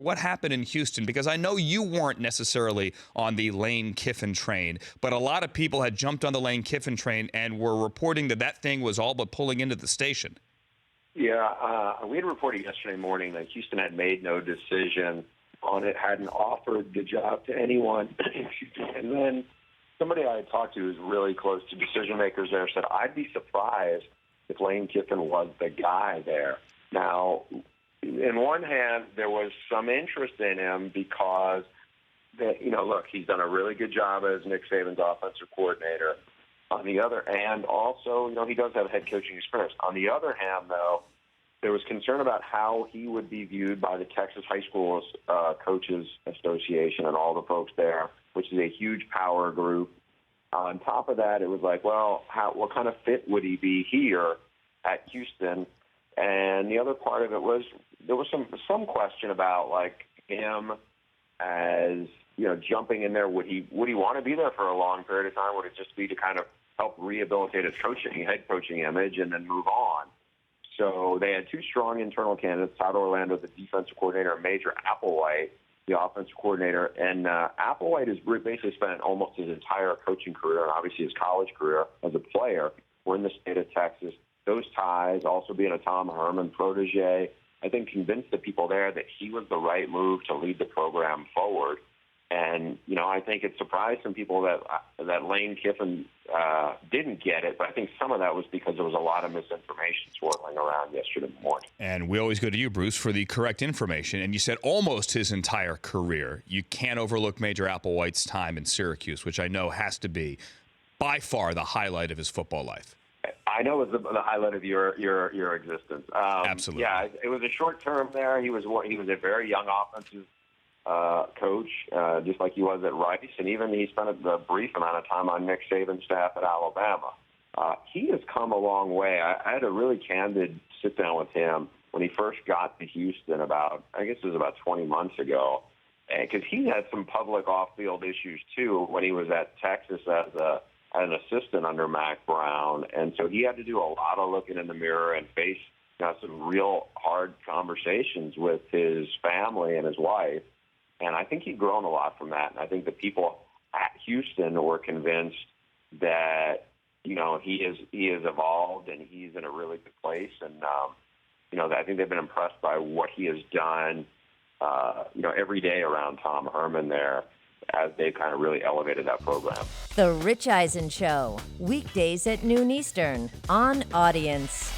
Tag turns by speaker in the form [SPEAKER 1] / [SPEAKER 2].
[SPEAKER 1] what happened in Houston, because I know you weren't necessarily on the Lane Kiffin train, but a lot of people had jumped on the Lane Kiffin train and were reporting that that thing was all but pulling into the station.
[SPEAKER 2] Yeah, we had reported yesterday morning that Houston had made no decision on it, hadn't offered the job to anyone. And then somebody I had talked to who's really close to decision makers there said, I'd be surprised if Lane Kiffin was the guy there. Now, in one hand, there was some interest in him because, look, he's done a really good job as Nick Saban's offensive coordinator. On the other hand, also, he does have head coaching experience. On the other hand, though, there was concern about how he would be viewed by the Texas High School Coaches Association and all the folks there, which is a huge power group. On top of that, it was like, well, what kind of fit would he be here at Houston? And the other part of it was there was some question about like him as jumping in there. Would he want to be there for a long period of time? Would it just be to kind of help rehabilitate his head coaching image and then move on? So they had two strong internal candidates, Todd Orlando, the defensive coordinator, and Major Applewhite, the offensive coordinator. And Applewhite has basically spent almost his entire coaching career, and obviously his college career as a player, were in the state of Texas. Those ties, also being a Tom Herman protege, I think convinced the people there that he was the right move to lead the program forward. And, I think it surprised some people that Lane Kiffin didn't get it, but I think some of that was because there was a lot of misinformation swirling around yesterday morning.
[SPEAKER 1] And we always go to you, Bruce, for the correct information. And you said almost his entire career. You can't overlook Major Applewhite's time in Syracuse, which I know has to be by far the highlight of his football life.
[SPEAKER 2] I know it was the highlight of your existence.
[SPEAKER 1] Absolutely.
[SPEAKER 2] Yeah, it was a short term there. He was a very young offensive coach, just like he was at Rice, and even he spent a brief amount of time on Nick Saban's staff at Alabama. He has come a long way. I had a really candid sit down with him when he first got to Houston about 20 months ago, because he had some public off-field issues too when he was at Texas as an assistant under Mac Brown, and so he had to do a lot of looking in the mirror and face some real hard conversations with his family and his wife. And I think he'd grown a lot from that. And I think the people at Houston were convinced that, he is evolved and he's in a really good place. And, I think they've been impressed by what he has done, every day around Tom Herman there as they've kind of really elevated that program.
[SPEAKER 3] The Rich Eisen Show, weekdays at noon Eastern on Audience.